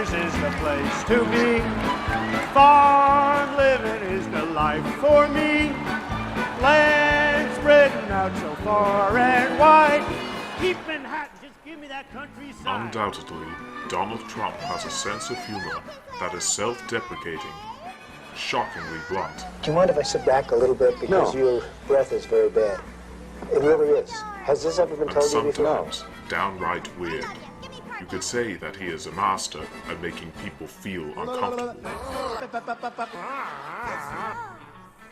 Flanders is the place to be. Farm living is the life for me. Land spreading out so far and wide. Keep Manhattan, just give me that countryside. Undoubtedly, Donald Trump has a sense of humor that is self-deprecating, shockingly blunt. Do you mind if I sit back a little bit? Because your breath is very bad. It really is. Has this ever been told you before? Sometimes downright weird. You could say that he is a master at making people feel uncomfortable.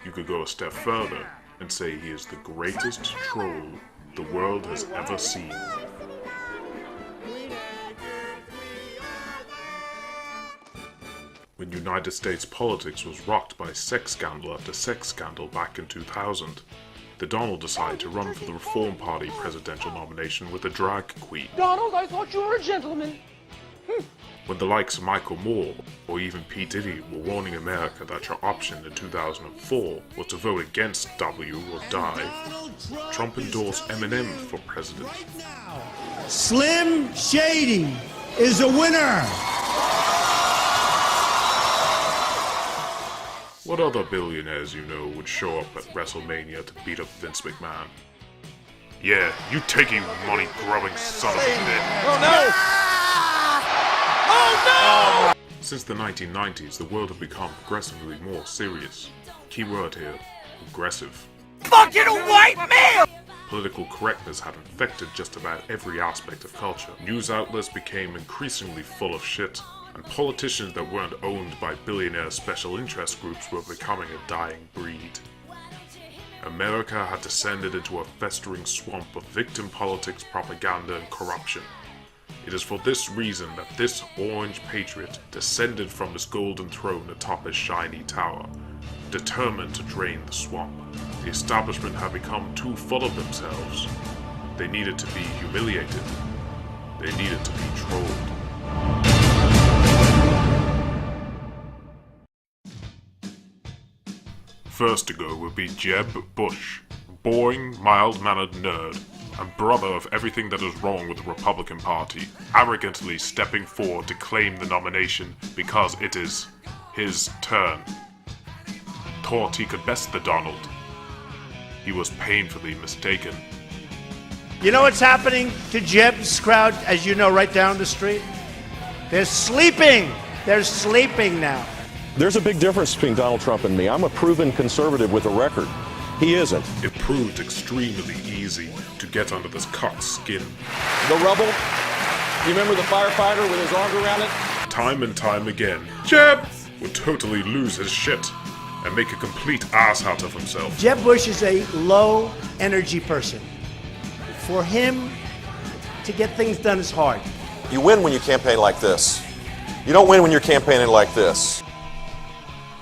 You could go a step further and say he is the greatest troll the world has ever seen. When United States politics was rocked by sex scandal after sex scandal back in 2000, the Donald decided to run for the Reform Party presidential nomination with a drag queen. Donald, I thought you were a gentleman. When the likes of Michael Moore or even P. Diddy were warning America that your option in 2004 was to vote against W or die, Trump endorsed Eminem for president. Slim Shady is a winner. What other billionaires you know would show up at WrestleMania to beat up Vince McMahon? Yeah, you taking money-grubbing son of a bitch. Oh no! Oh no! Since the 1990s, the world had become progressively more serious. Keyword here, aggressive. Fucking a white male! Political correctness had infected just about every aspect of culture. News outlets became increasingly full of shit, and politicians that weren't owned by billionaire special interest groups were becoming a dying breed. America had descended into a festering swamp of victim politics, propaganda, and corruption. It is for this reason that this orange patriot descended from his golden throne atop his shiny tower, determined to drain the swamp. The establishment had become too full of themselves. They needed to be humiliated. They needed to be trolled. First to go would be Jeb Bush, boring, mild-mannered nerd, and brother of everything that is wrong with the Republican Party, arrogantly stepping forward to claim the nomination because it is his turn. Thought he could best the Donald. He was painfully mistaken. You know what's happening to Jeb's crowd, as you know, right down the street? They're sleeping. They're sleeping now. There's a big difference between Donald Trump and me. I'm a proven conservative with a record. He isn't. It proved extremely easy to get under this cock's skin. The rubble, you remember the firefighter with his arm around it? Time and time again, Jeb would totally lose his shit and make a complete ass out of himself. Jeb Bush is a low-energy person. For him to get things done is hard. You win when you campaign like this. You don't win when you're campaigning like this.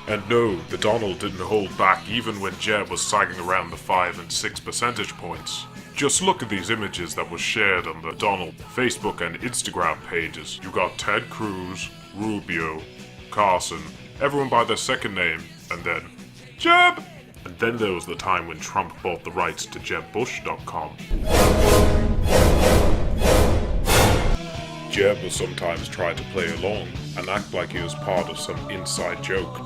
And no, the Donald didn't hold back even when Jeb was sagging around the 5 and 6 percentage points. Just look at these images that were shared on the Donald Facebook and Instagram pages. You got Ted Cruz, Rubio, Carson, everyone by their second name, and then Jeb! And then there was the time when Trump bought the rights to JebBush.com. Jeb will sometimes try to play along and act like he was part of some inside joke.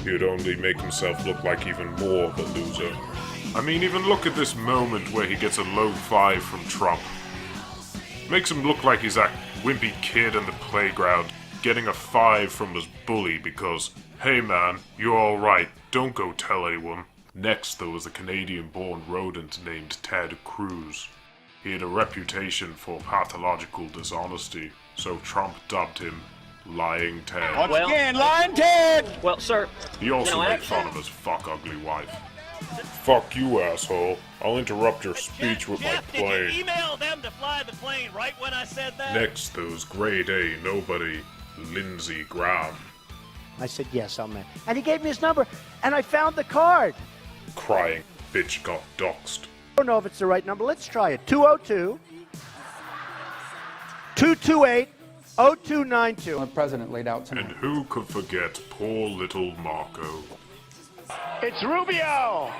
He would only make himself look like even more of a loser. I mean, even look at this moment where he gets a low 5 from Trump. Makes him look like he's that wimpy kid in the playground, getting a 5 from his bully because, hey man, you're alright, don't go tell anyone. Next, there was a Canadian-born rodent named Ted Cruz. He had a reputation for pathological dishonesty, so Trump dubbed him Lying Ted. Once again, Lying Ted! Well, sir, He also made fun of his fuck-ugly wife. Fuck you, asshole. I'll interrupt your speech with my plane. Did you email them to fly the plane right when I said that? Next, there was grade A nobody, Lindsey Graham. I said, yes, I'll make. And he gave me his number, and I found the card. Crying bitch got doxxed. I don't know if it's the right number. Let's try it. 202-228-0292. The president laid out tonight. And who could forget poor little Marco? It's Rubio!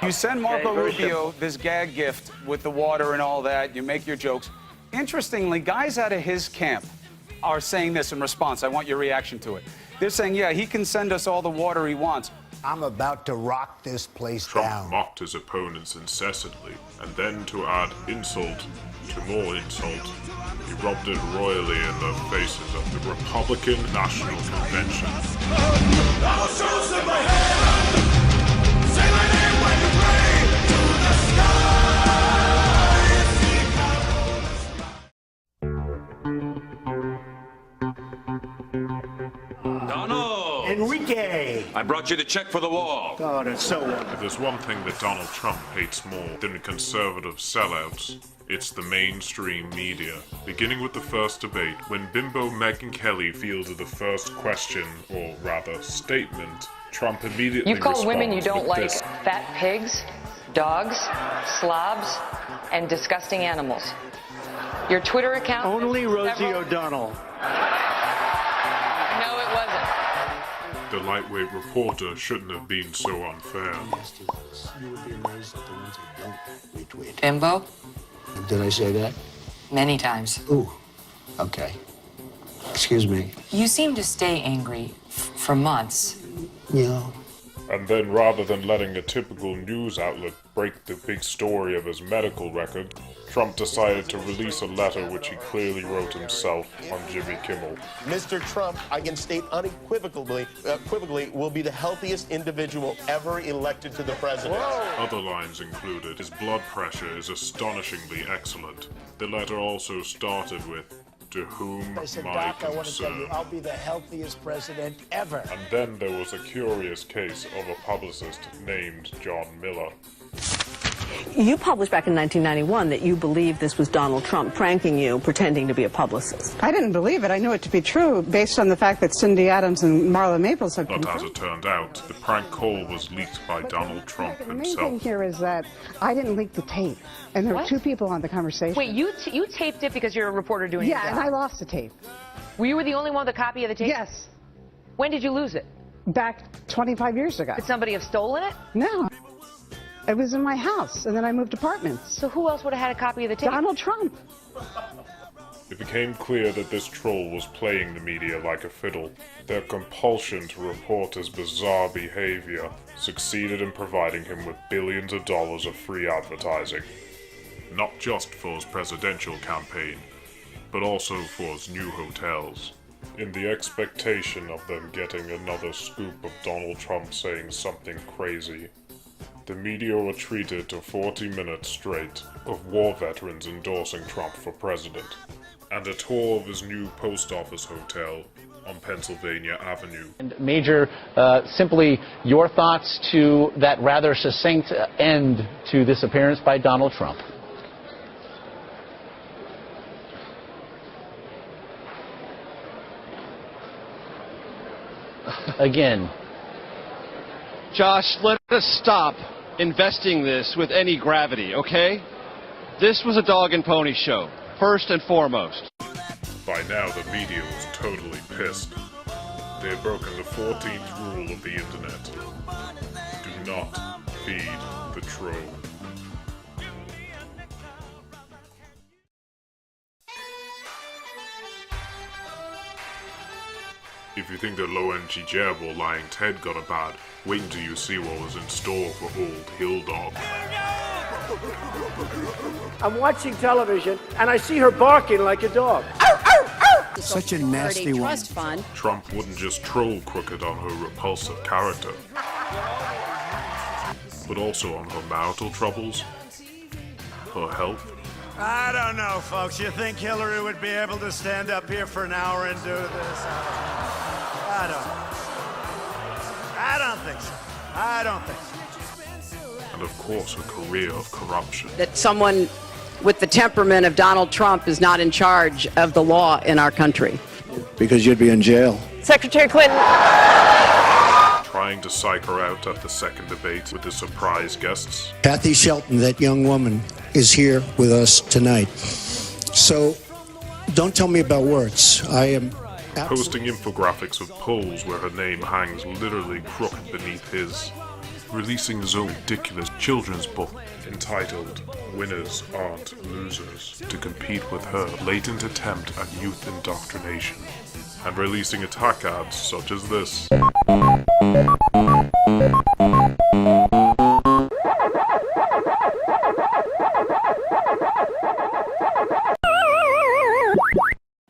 You send Marco Rubio this gag gift with the water and all that. You make your jokes. Interestingly, guys out of his camp are saying this in response. I want your reaction to it. They're saying, yeah, he can send us all the water he wants. I'm about to rock this place Trump down. mocked his opponents incessantly, and then to add insult to more insult, he rubbed it royally in the faces of the Republican National Convention. Donald! Enrique! I brought you the check for the wall. Oh, that's so wonderful. If there's one thing that Donald Trump hates more than conservative sellouts, it's the mainstream media. Beginning with the first debate, when bimbo Megyn Kelly fielded the first question, or rather statement, Trump immediately You call women you responded don't with like this. fat pigs, dogs, slobs, and disgusting animals. Your Twitter account... Only Rosie O'Donnell. No, it wasn't. The lightweight reporter shouldn't have been so unfair. You would be amazed at the ones who don't retweet. Bimbo? Did I say that? Many times. Ooh. Okay. Excuse me. You seem to stay angry for months. Yeah. And then, rather than letting a typical news outlet break the big story of his medical record, Trump decided to release a letter which he clearly wrote himself on Jimmy Kimmel. Mr. Trump, I can state unequivocally, will be the healthiest individual ever elected to the presidency. Other lines included, his blood pressure is astonishingly excellent. The letter also started with, "To whom I said, my Doc, I want to tell you, concern." I'll be the healthiest president ever. And then there was a curious case of a publicist named John Miller. You published back in 1991 that you believed this was Donald Trump pranking you, pretending to be a publicist. I didn't believe it. I knew it to be true based on the fact that Cindy Adams and Marla Maples had But as it turned out, the prank call was leaked by Donald Trump The main thing himself. here is that I didn't leak the tape, and there were two people on the conversation. Wait, you taped it because you're a reporter doing your Yeah, job? and I lost the tape. You were the only one with a copy of the tape? Yes. When did you lose it? Back 25 years ago. Could somebody have stolen it? No. It was in my house, and then I moved apartments. So who else would have had a copy of the tape? Donald Trump. It became clear that this troll was playing the media like a fiddle. Their compulsion to report his bizarre behavior succeeded in providing him with billions of dollars of free advertising. Not just for his presidential campaign, but also for his new hotels. In the expectation of them getting another scoop of Donald Trump saying something crazy, the media were treated to 40 minutes straight of war veterans endorsing Trump for president, and a tour of his new post office hotel on Pennsylvania Avenue. And Major, simply your thoughts to that rather succinct end to this appearance by Donald Trump. Again. Josh, let us stop investing this with any gravity, okay? This was a dog and pony show, first and foremost. By now, the media was totally pissed. They had broken the 14th rule of the internet. Do not feed the troll. If you think that low-energy jab or lying Ted got a bad, wait until you see what was in store for old Hill Dog. I'm watching television and I see her barking like a dog. Such a nasty one. Trump wouldn't just troll Crooked on her repulsive character, but also on her marital troubles, her health. I don't know, folks. You think Hillary would be able to stand up here for an hour and do this? I don't think so. I don't think so. And of course, her career of corruption. That someone with the temperament of Donald Trump is not in charge of the law in our country. Because you'd be in jail. Secretary Clinton. Trying to psych her out at the second debate with the surprise guests. Kathy Shelton, that young woman, is here with us tonight. So, don't tell me about words. I am posting infographics of polls where her name hangs literally crooked beneath his. releasing his own ridiculous children's book entitled Winners Aren't Losers to compete with her blatant attempt at youth indoctrination, and releasing attack ads such as this.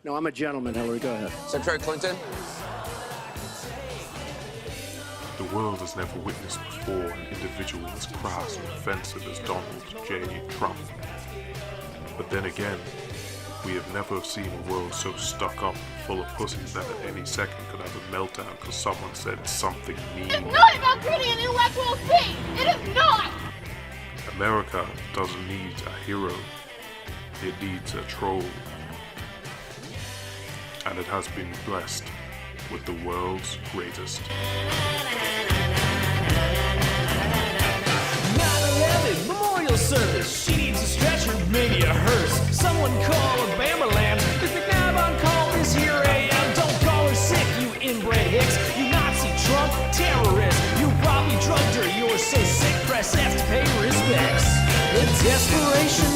No, I'm a gentleman, Hillary. Go ahead. Secretary Clinton? The world has never witnessed before an individual as crass and offensive as Donald J. Trump. But then again, we have never seen a world so stuck up and full of pussies that at any second could have a meltdown because someone said something mean. It's not about creating an intellectual state! It is not! America doesn't need a hero, it needs a troll. And it has been blessed with the world's greatest. 9/11 memorial service. She needs a stretcher, maybe a hearse. Someone call a Bamaland. Cause the guy on call is here AM. Don't call her sick, you inbred hicks. You Nazi Trump terrorist. You probably drugged her. You're so sick, press F to pay respects. The desperation